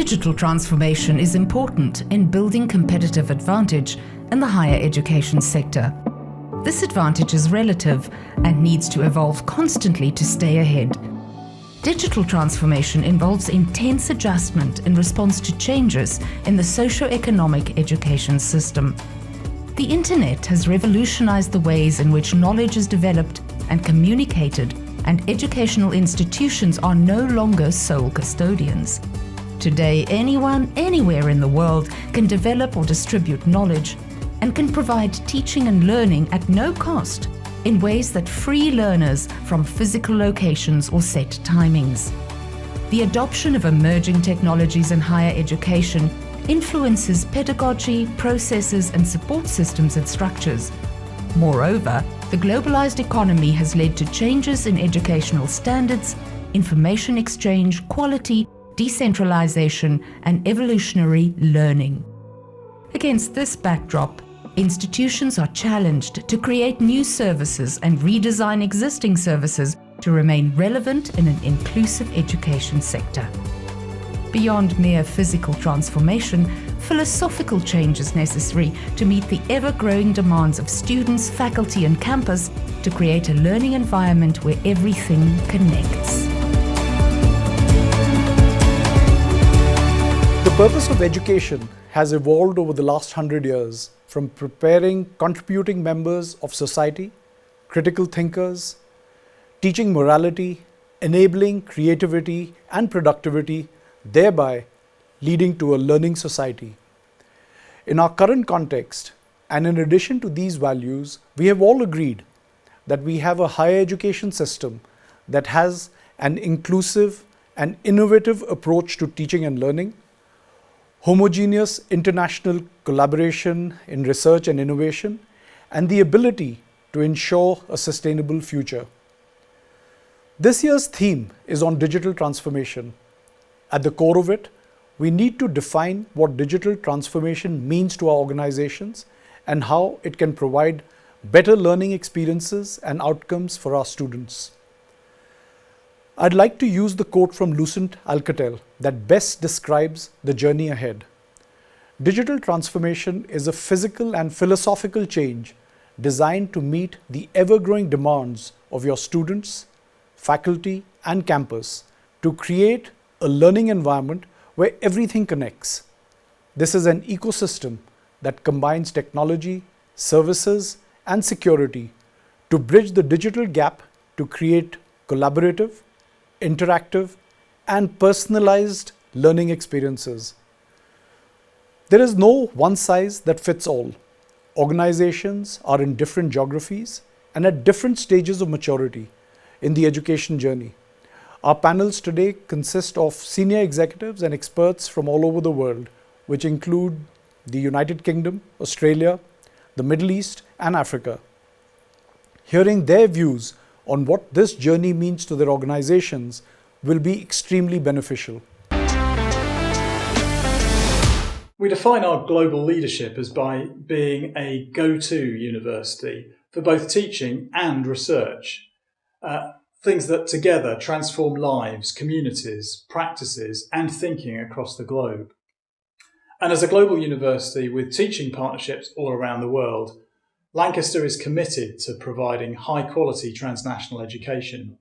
Digital transformation is important in building competitive advantage in the higher education sector. This advantage is relative and needs to evolve constantly to stay ahead. Digital transformation involves intense adjustment in response to changes in the socio-economic education system. The Internet has revolutionized the ways in which knowledge is developed and communicated, and educational institutions are no longer sole custodians. Today, anyone, anywhere in the world can develop or distribute knowledge and can provide teaching and learning at no cost in ways that free learners from physical locations or set timings. The adoption of emerging technologies in higher education influences pedagogy, processes, and support systems and structures. Moreover, the globalized economy has led to changes in educational standards, information exchange, quality, decentralization, and evolutionary learning. Against this backdrop, institutions are challenged to create new services and redesign existing services to remain relevant in an inclusive education sector. Beyond mere physical transformation, philosophical change is necessary to meet the ever-growing demands of students, faculty, and campus to create a learning environment where everything connects. The purpose of education has evolved over the last 100 years from preparing contributing members of society, critical thinkers, teaching morality, enabling creativity and productivity, thereby leading to a learning society. In our current context, and in addition to these values, we have all agreed that we have a higher education system that has an inclusive and innovative approach to teaching and learning, homogeneous international collaboration in research and innovation, and the ability to ensure a sustainable future. This year's theme is on digital transformation. At the core of it, we need to define what digital transformation means to our organizations and how it can provide better learning experiences and outcomes for our students. I'd like to use the quote from Lucent Alcatel that best describes the journey ahead. Digital transformation is a physical and philosophical change designed to meet the ever-growing demands of your students, faculty, and campus to create a learning environment where everything connects. This is an ecosystem that combines technology, services, and security to bridge the digital gap to create collaborative, interactive, and personalized learning experiences. There is no one size that fits all. Organizations are in different geographies and at different stages of maturity in the education journey. Our panels today consist of senior executives and experts from all over the world, which include the United Kingdom, Australia, the Middle East, and Africa. Hearing their views on what this journey means to their organizations will be extremely beneficial. We define our global leadership as by being a go-to university for both teaching and research. Things that together transform lives, communities, practices, and thinking across the globe. And as a global university with teaching partnerships all around the world, Lancaster is committed to providing high-quality transnational education.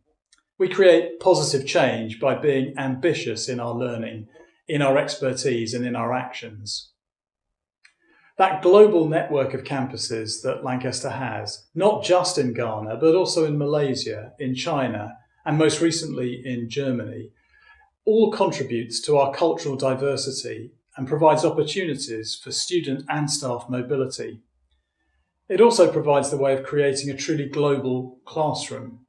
We create positive change by being ambitious in our learning, in our expertise, and in our actions. That global network of campuses that Lancaster has, not just in Ghana, but also in Malaysia, in China, and most recently in Germany, all contributes to our cultural diversity and provides opportunities for student and staff mobility. It also provides the way of creating a truly global classroom.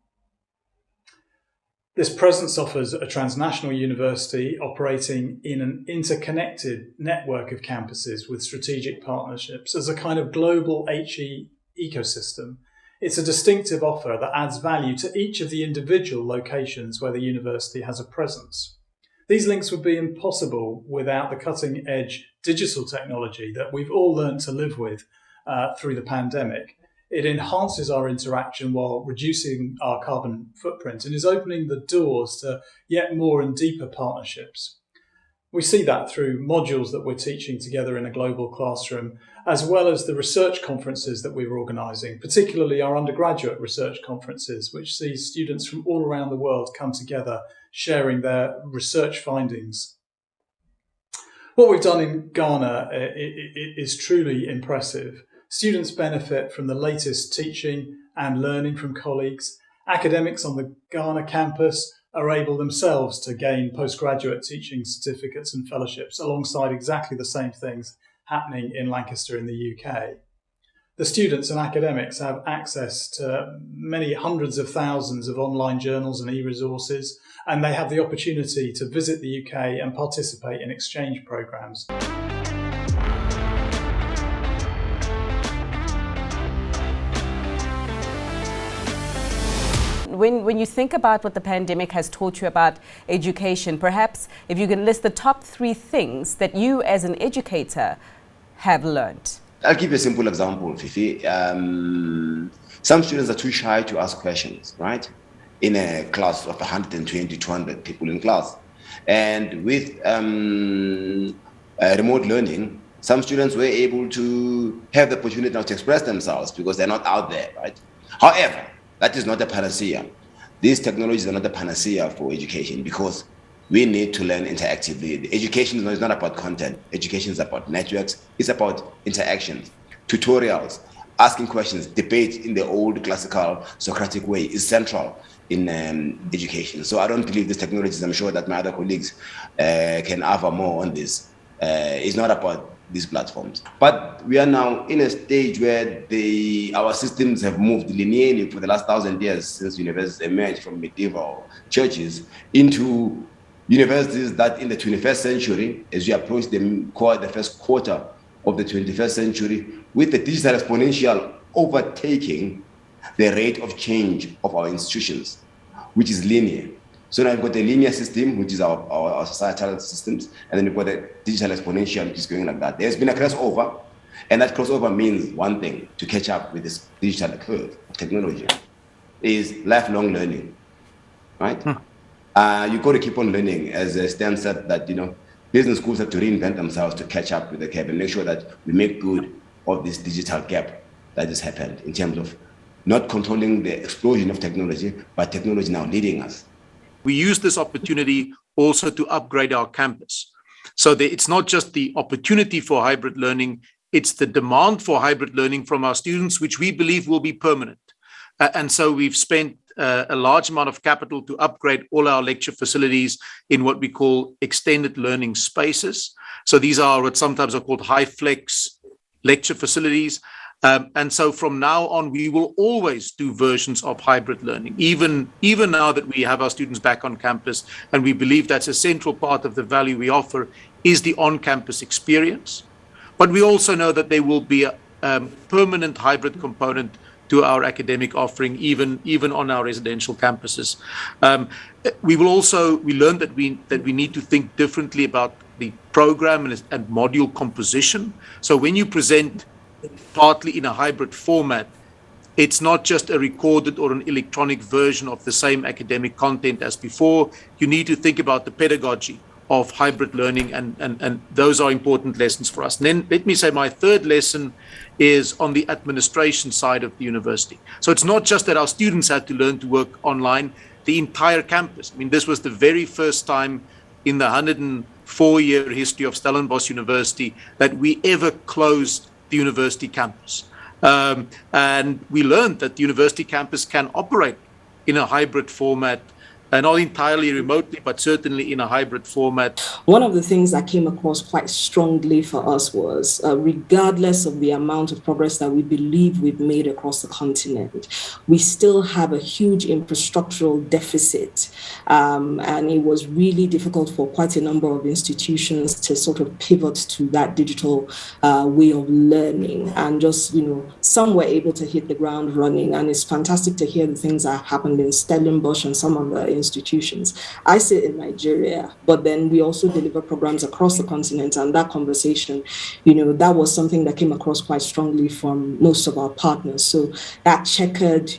This presence offers a transnational university operating in an interconnected network of campuses with strategic partnerships as a kind of global HE ecosystem. It's a distinctive offer that adds value to each of the individual locations where the university has a presence. These links would be impossible without the cutting-edge digital technology that we've all learned to live with through the pandemic. It enhances our interaction while reducing our carbon footprint and is opening the doors to yet more and deeper partnerships. We see that through modules that we're teaching together in a global classroom, as well as the research conferences that we were organising, particularly our undergraduate research conferences, which see students from all around the world come together, sharing their research findings. What we've done in Ghana is truly impressive. Students benefit from the latest teaching and learning from colleagues. Academics on the Ghana campus are able themselves to gain postgraduate teaching certificates and fellowships alongside exactly the same things happening in Lancaster in the UK. The students and academics have access to many hundreds of thousands of online journals and e-resources, and they have the opportunity to visit the UK and participate in exchange programmes. When you think about what the pandemic has taught you about education, perhaps if you can list the top 3 things that you as an educator have learned. I'll give you a simple example, Fifi. Some students are too shy to ask questions, right? In a class of 120, 200 people in class. And with remote learning, some students were able to have the opportunity now to express themselves because they're not out there, right? However, that is not a panacea. These technologies are not a panacea for education because we need to learn interactively. Education is not about content. Education is about networks. It's about interactions, tutorials, asking questions. Debate in the old classical Socratic way is central in education. So I don't believe these technologies, I'm sure that my other colleagues can offer more on this. It's not about these platforms. But we are now in a stage where our systems have moved linearly for the last 1,000 years since universities emerged from medieval churches into universities that in the 21st century, as we approach the first quarter of the 21st century, with the digital exponential overtaking the rate of change of our institutions, which is linear. So now we've got the linear system, which is our societal systems, and then we've got the digital exponential, which is going like that. There's been a crossover, and that crossover means one thing: to catch up with this digital curve of technology is lifelong learning, right? You got to keep on learning, as Stan said, that business schools have to reinvent themselves to catch up with the curve and make sure that we make good of this digital gap that has happened in terms of not controlling the explosion of technology, but technology now leading us. We use this opportunity also to upgrade our campus. So it's not just the opportunity for hybrid learning, it's the demand for hybrid learning from our students, which we believe will be permanent. And so we've spent a large amount of capital to upgrade all our lecture facilities in what we call extended learning spaces. So these are what sometimes are called high flex lecture facilities. And so from now on, we will always do versions of hybrid learning, even now that we have our students back on campus. And we believe that's a central part of the value we offer is the on-campus experience. But we also know that there will be a permanent hybrid component to our academic offering, even on our residential campuses. We learned that we need to think differently about the program and module composition. So when you present partly in a hybrid format, it's not just a recorded or an electronic version of the same academic content as before. You need to think about the pedagogy of hybrid learning, and those are important lessons for us. And then let me say my third lesson is on the administration side of the university. So it's not just that our students had to learn to work online, the entire campus. I mean, this was the very first time in the 104-year history of Stellenbosch University that we ever closed the university campus. And we learned that the university campus can operate in a hybrid format, not entirely remotely, but certainly in a hybrid format. One of the things that came across quite strongly for us was, regardless of the amount of progress that we believe we've made across the continent, we still have a huge infrastructural deficit. And it was really difficult for quite a number of institutions to sort of pivot to that digital way of learning. And just, some were able to hit the ground running. And it's fantastic to hear the things that happened in Stellenbosch and some of the institutions. I sit in Nigeria, but then we also deliver programs across the continent, and that conversation, that was something that came across quite strongly from most of our partners. So that checkered,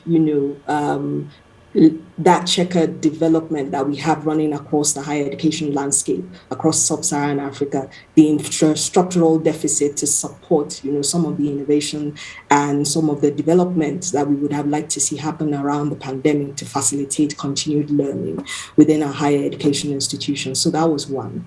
that checkered development that we have running across the higher education landscape, across sub-Saharan Africa, the infrastructural deficit to support, some of the innovation and some of the development that we would have liked to see happen around the pandemic to facilitate continued learning within our higher education institutions. So that was one.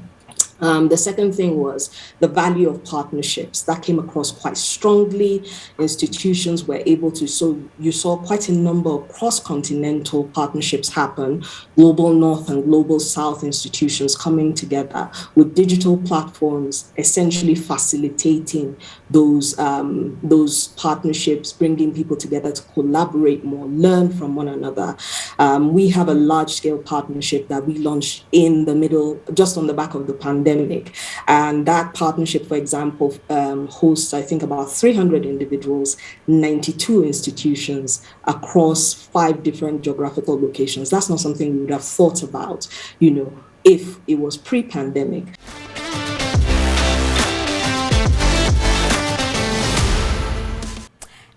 The second thing was the value of partnerships. That came across quite strongly. Institutions were able to, so you saw quite a number of cross-continental partnerships happen, global North and global South institutions coming together with digital platforms, essentially facilitating those partnerships, bringing people together to collaborate more, learn from one another. We have a large-scale partnership that we launched in the middle, just on the back of the pandemic. And that partnership, for example, hosts, I think, about 300 individuals, 92 institutions across 5 different geographical locations. That's not something we would have thought about, if it was pre-pandemic.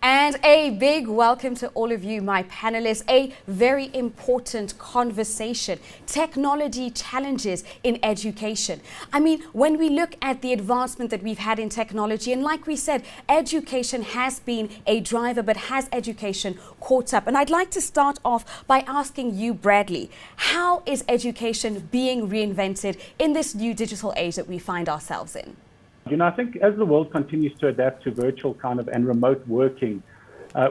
And a big welcome to all of you, my panelists. A very important conversation. Technology challenges in education. I mean, when we look at the advancement that we've had in technology, and like we said, education has been a driver, but has education caught up? And I'd like to start off by asking you, Bradley, how is education being reinvented in this new digital age that we find ourselves in? I think as the world continues to adapt to virtual and remote working,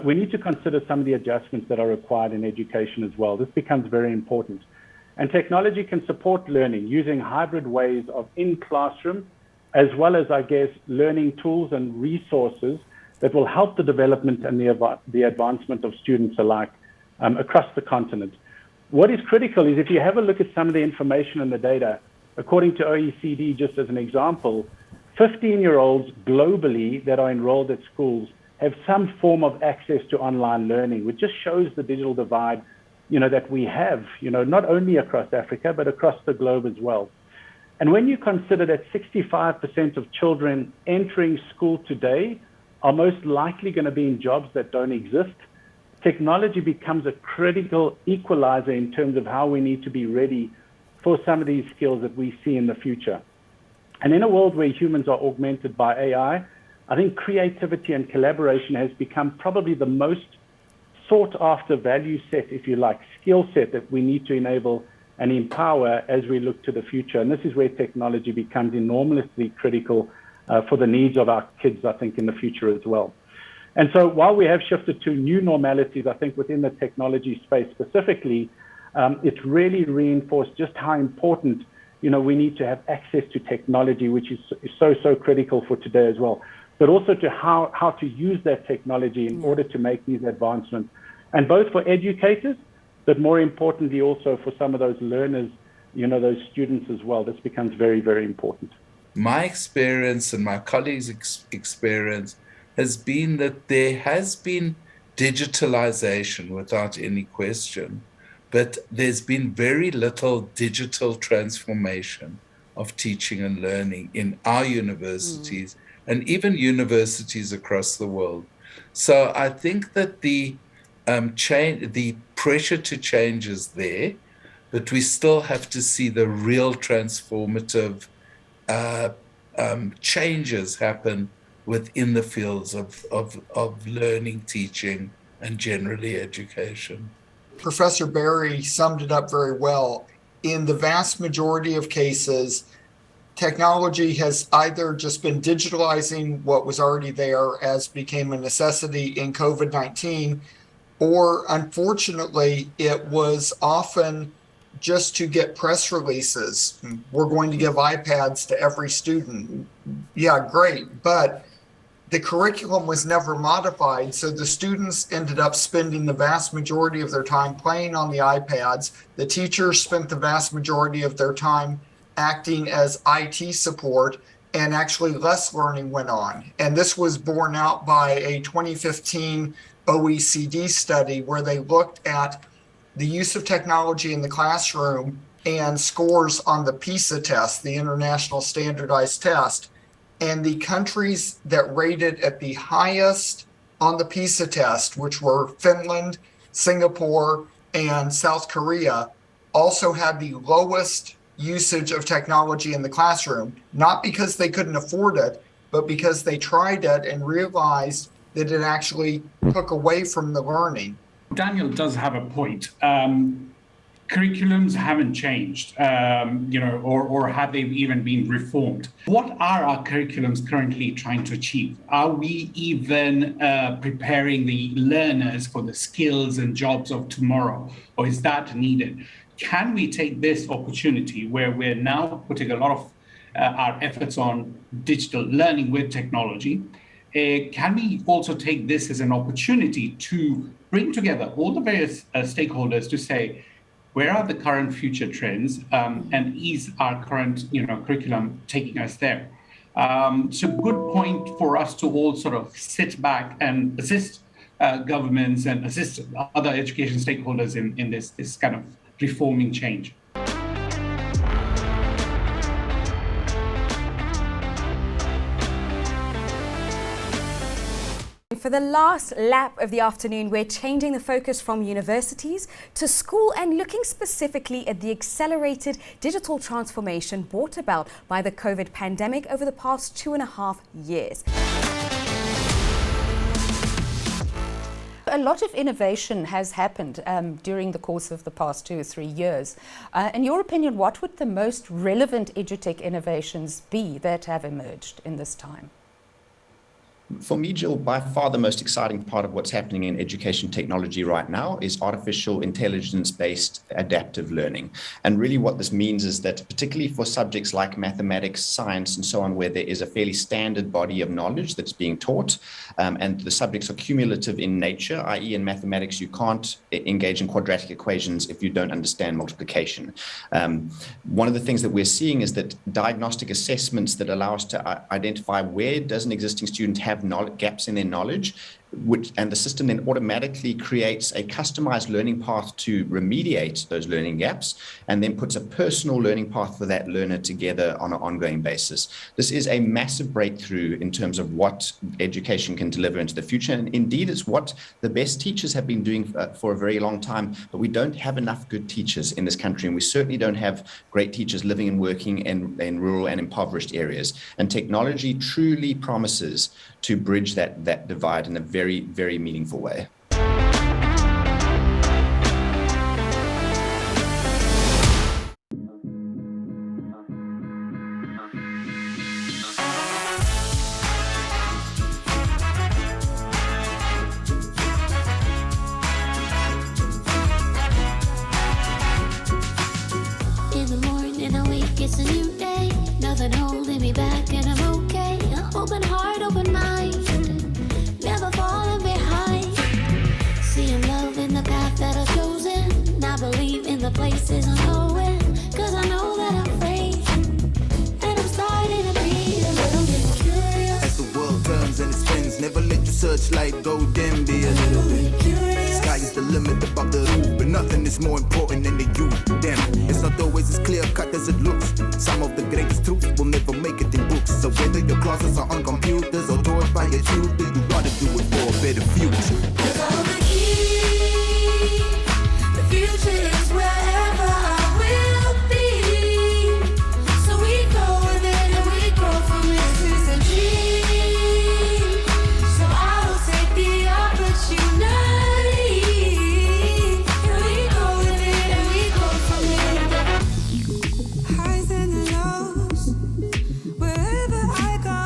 we need to consider some of the adjustments that are required in education as well. This becomes very important. And technology can support learning using hybrid ways of in-classroom, as well as, learning tools and resources that will help the development and the advancement of students alike across the continent. What is critical is if you have a look at some of the information and the data, according to OECD, just as an example, 15-year-olds globally that are enrolled at schools have some form of access to online learning, which just shows the digital divide, that we have, not only across Africa, but across the globe as well. And when you consider that 65% of children entering school today are most likely going to be in jobs that don't exist, technology becomes a critical equalizer in terms of how we need to be ready for some of these skills that we see in the future. And in a world where humans are augmented by AI, I think creativity and collaboration has become probably the most sought after value set, if you like, skill set that we need to enable and empower as we look to the future. And this is where technology becomes enormously critical for the needs of our kids, I think, in the future as well. And so while we have shifted to new normalities, I think within the technology space specifically, it's really reinforced just how important we need to have access to technology, which is so critical for today as well, but also to how to use that technology in order to make these advancements, and both for educators, but more importantly also for some of those learners, those students as well. This becomes very, very important. My experience and my colleagues' experience has been that there has been digitalization without any question, but there's been very little digital transformation of teaching and learning in our universities and even universities across the world. So I think that the pressure to change is there, but we still have to see the real transformative changes happen within the fields of learning, teaching, and generally education. Professor Berry summed it up very well. In the vast majority of cases, technology has either just been digitalizing what was already there as became a necessity in COVID-19, or unfortunately, it was often just to get press releases. We're going to give iPads to every student. Yeah, great. But the curriculum was never modified, so the students ended up spending the vast majority of their time playing on the iPads. The teachers spent the vast majority of their time acting as IT support, and actually less learning went on. And this was borne out by a 2015 OECD study where they looked at the use of technology in the classroom and scores on the PISA test, the International Standardized Test. And the countries that rated at the highest on the PISA test, which were Finland, Singapore, and South Korea also had the lowest usage of technology in the classroom, not because they couldn't afford it, but because they tried it and realized that it actually took away from the learning. Daniel does have a point. Curriculums haven't changed, or have they even been reformed? What are our curriculums currently trying to achieve? Are we even preparing the learners for the skills and jobs of tomorrow, or is that needed? Can we take this opportunity where we're now putting a lot of our efforts on digital learning with technology? Can we also take this as an opportunity to bring together all the various stakeholders to say, where are the current future trends, and is our current curriculum taking us there? So good point for us to all sort of sit back and assist governments and assist other education stakeholders in this kind of reforming change. For the last lap of the afternoon, we're changing the focus from universities to school and looking specifically at the accelerated digital transformation brought about by the COVID pandemic over the past 2.5 years. A lot of innovation has happened during the course of the past 2 or 3 years. In your opinion, what would the most relevant edutech innovations be that have emerged in this time? For me, Jill, by far the most exciting part of what's happening in education technology right now is artificial intelligence-based adaptive learning. And really what this means is that particularly for subjects like mathematics, science, and so on, where there is a fairly standard body of knowledge that's being taught, and the subjects are cumulative in nature, i.e. in mathematics, you can't engage in quadratic equations if you don't understand multiplication. One of the things that we're seeing is that diagnostic assessments that allow us to identify where does an existing student have gaps in their knowledge, and the system then automatically creates a customized learning path to remediate those learning gaps, and then puts a personal learning path for that learner together on an ongoing basis. This is a massive breakthrough in terms of what education can deliver into the future. And indeed, it's what the best teachers have been doing for a very long time, but we don't have enough good teachers in this country, and we certainly don't have great teachers living and working in rural and impoverished areas. And technology truly promises to bridge that divide in a very, very meaningful way. In the morning I wake, it's a new day. Nothing holding me back and I'm okay. Open heart, open mind, never falling behind. Seeing love in the path that I've chosen. I believe in the places I'm going, cause I know that I'm free. And I'm starting to be a little bit curious. As the world turns and it spins, never let your searchlight go dim, be a little bit curious. Sky is the limit above the roof, but nothing is more important than the youth. Damn, it's not always as clear cut as it looks. Some of the greatest truths will never make it in books. So whether your classes are on computers or taught by a tutor, you gotta do it for a better future. Cause I'm the key. The future is wherever I will be. So we go with it and we grow from it to the dream. So I will take the opportunity. And we go with it and we go from it. Highs and lows, wherever I go,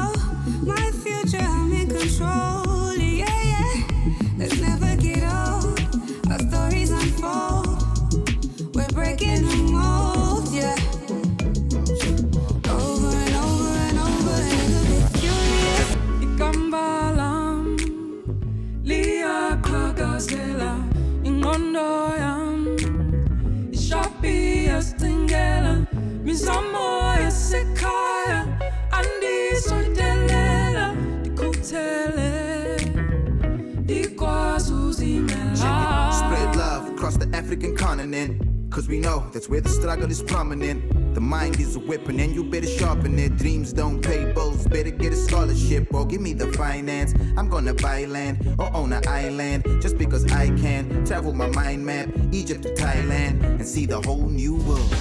my future I'm in control. Yeah, yeah. Let's never get old. Our stories unfold. We're breaking the mold, yeah. Over and over and over, a little bit curious. Ikambalam, Lia Kakasela, Ingondo yam, Ishapi Estingela, Mizamo Esekaya, Andi Sotelela, Dikutele, Spread love across the African continent, cause we know that's where the struggle is prominent. The mind is a weapon and you better sharpen it. Dreams don't pay bills, better get a scholarship or give me the finance. I'm gonna buy land or own an island just because I I can travel my mind map, Egypt to Thailand, and see the whole new world.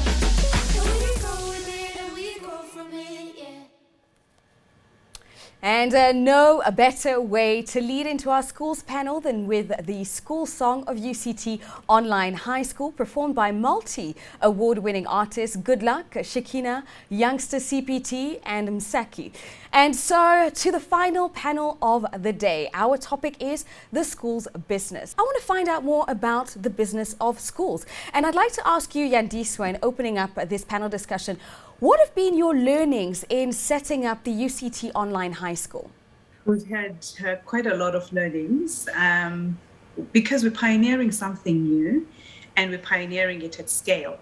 And no a better way to lead into our schools panel than with the school song of UCT Online High School, performed by multi-award-winning artists Good Luck, Shekina, Youngster CPT and Msaki. And so to the final panel of the day. Our topic is the school's business. I want to find out more about the business of schools. And I'd like to ask you, Yandiswa, in opening up this panel discussion, what have been your learnings in setting up the UCT Online High School? We've had quite a lot of learnings because we're pioneering something new and we're pioneering it at scale.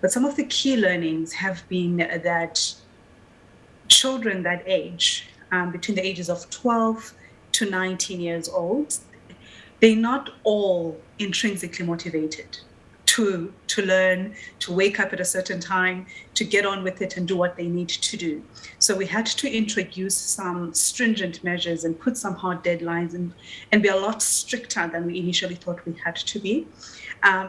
But some of the key learnings have been that children that age, between the ages of 12 to 19 years old, they're not all intrinsically motivated to learn, to wake up at a certain time, to get on with it and do what they need to do. So we had to introduce some stringent measures and put some hard deadlines and be a lot stricter than we initially thought we had to be.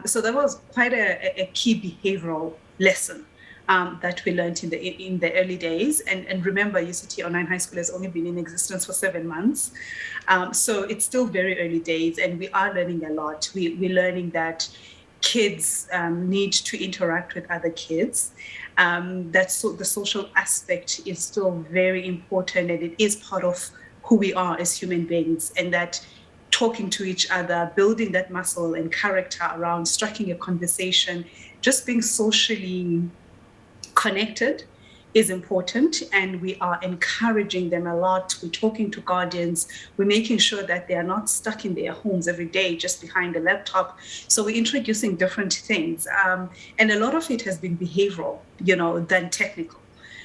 So that was quite a key behavioral lesson that we learned in the early days. And remember, UCT Online High School has only been in existence for 7 months. So it's still very early days and we are learning a lot. We're learning that kids need to interact with other kids. The social aspect is still very important and it is part of who we are as human beings, and that talking to each other, building that muscle and character around striking a conversation, just being socially connected is important, and we are encouraging them a lot. We're talking to guardians. We're making sure that they are not stuck in their homes every day just behind a laptop. So we're introducing different things. And a lot of it has been behavioral, than technical.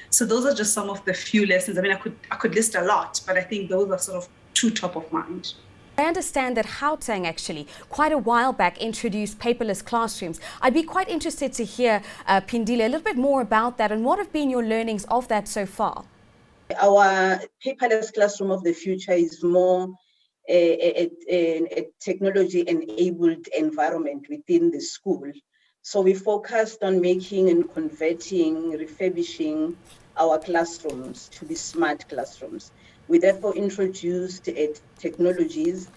So those are just some of the few lessons. I mean, I could list a lot, but I think those are sort of two top of mind. I understand that Gauteng actually quite a while back introduced paperless classrooms. I'd be quite interested to hear, Pindile, a little bit more about that and what have been your learnings of that so far? Our paperless classroom of the future is more a technology-enabled environment within the school. So we focused on making and converting, refurbishing our classrooms to be smart classrooms. We therefore introduced technologies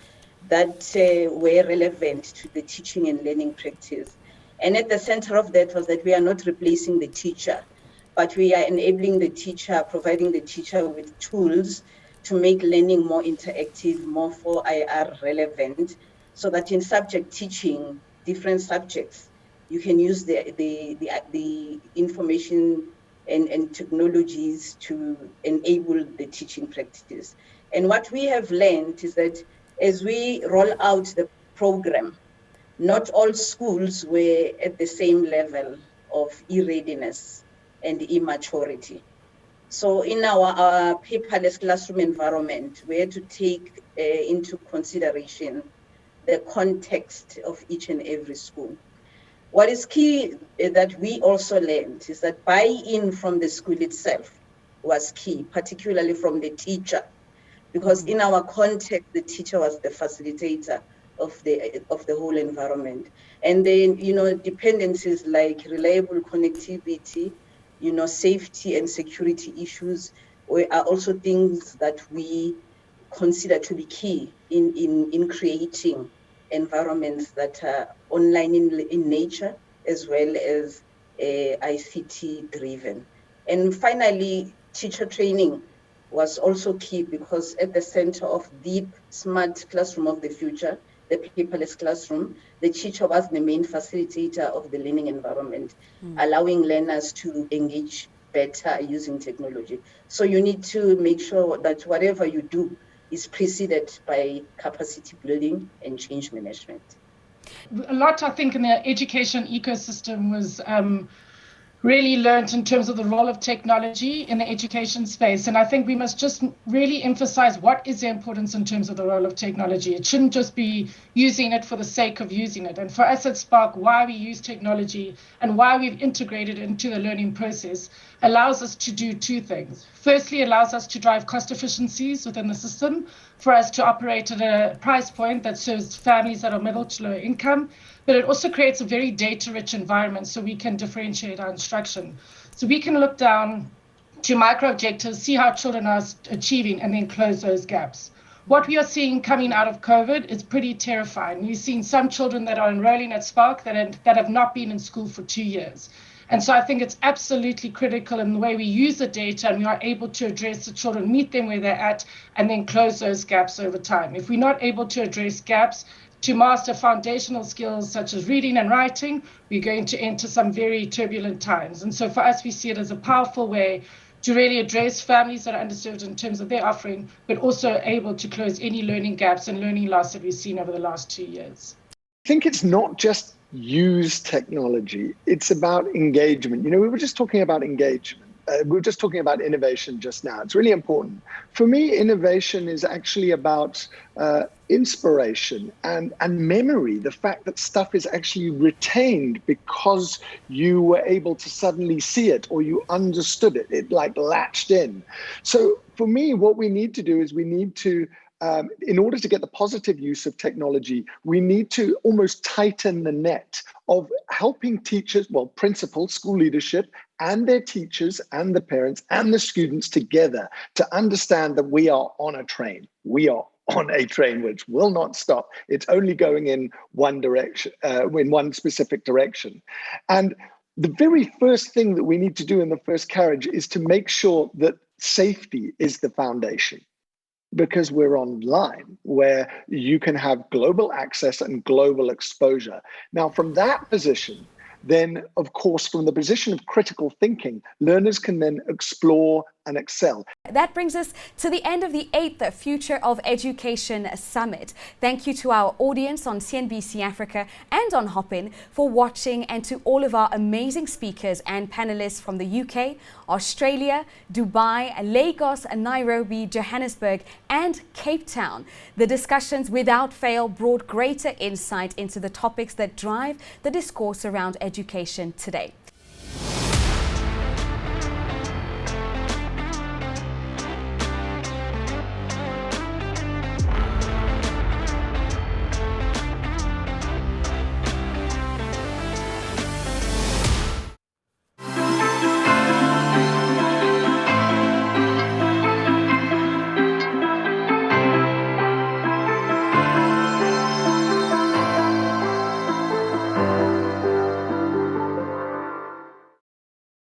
that were relevant to the teaching and learning practice. And at the center of that was that we are not replacing the teacher, but we are enabling the teacher, providing the teacher with tools to make learning more interactive, more 4IR relevant, so that in subject teaching, different subjects, you can use the information and technologies to enable the teaching practice. And what we have learned is that as we roll out the program, not all schools were at the same level of e-readiness and immaturity. So in our paperless classroom environment, we had to take into consideration the context of each and every school. What is key that we also learned is that buy-in from the school itself was key, particularly from the teacher, because in our context, the teacher was the facilitator of the whole environment. And then, dependencies like reliable connectivity, safety and security issues are also things that we consider to be key in creating environments that are online in nature, as well as ICT driven. And finally, teacher training was also key, because at the center of the smart classroom of the future, the paperless classroom, the teacher was the main facilitator of the learning environment, allowing learners to engage better using technology. So you need to make sure that whatever you do is preceded by capacity building and change management. A lot, I think, in the education ecosystem was really learned in terms of the role of technology in the education space. And I think we must just really emphasize what is the importance in terms of the role of technology. It shouldn't just be using it for the sake of using it. And for us at Spark, why we use technology and why we've integrated it into the learning process allows us to do two things. Firstly, it allows us to drive cost efficiencies within the system for us to operate at a price point that serves families that are middle to low income, but it also creates a very data-rich environment so we can differentiate our instruction. So we can look down to micro objectives, see how children are achieving, and then close those gaps. What we are seeing coming out of COVID is pretty terrifying. We've seen some children that are enrolling at Spark that have not been in school for 2 years. And so I think it's absolutely critical in the way we use the data, and we are able to address the children, meet them where they're at, and then close those gaps over time. If we're not able to address gaps to master foundational skills such as reading and writing, we're going to enter some very turbulent times. And so for us, we see it as a powerful way to really address families that are underserved in terms of their offering, but also able to close any learning gaps and learning loss that we've seen over the last 2 years. I think it's not just use technology, it's about engagement. You know, we were just talking about engagement. We were just talking about innovation just now. It's really important. For me, innovation is actually about inspiration and memory, the fact that stuff is actually retained because you were able to suddenly see it or you understood it. It like latched in. So for me, what we need to do is we need to in order to get the positive use of technology, we need to almost tighten the net of helping teachers, well, principals, school leadership, and their teachers and the parents and the students together to understand that we are on a train. We are on a train which will not stop. It's only going in one direction, in one specific direction. And the very first thing that we need to do in the first carriage is to make sure that safety is the foundation. Because we're online where you can have global access and global exposure. Now, from that position, then, of course, from the position of critical thinking, learners can then explore and excel. That brings us to the end of the 8th Future of Education Summit. Thank you to our audience on CNBC Africa and on Hopin for watching, and to all of our amazing speakers and panelists from the UK, Australia, Dubai, Lagos, Nairobi, Johannesburg and Cape Town. The discussions without fail brought greater insight into the topics that drive the discourse around education today.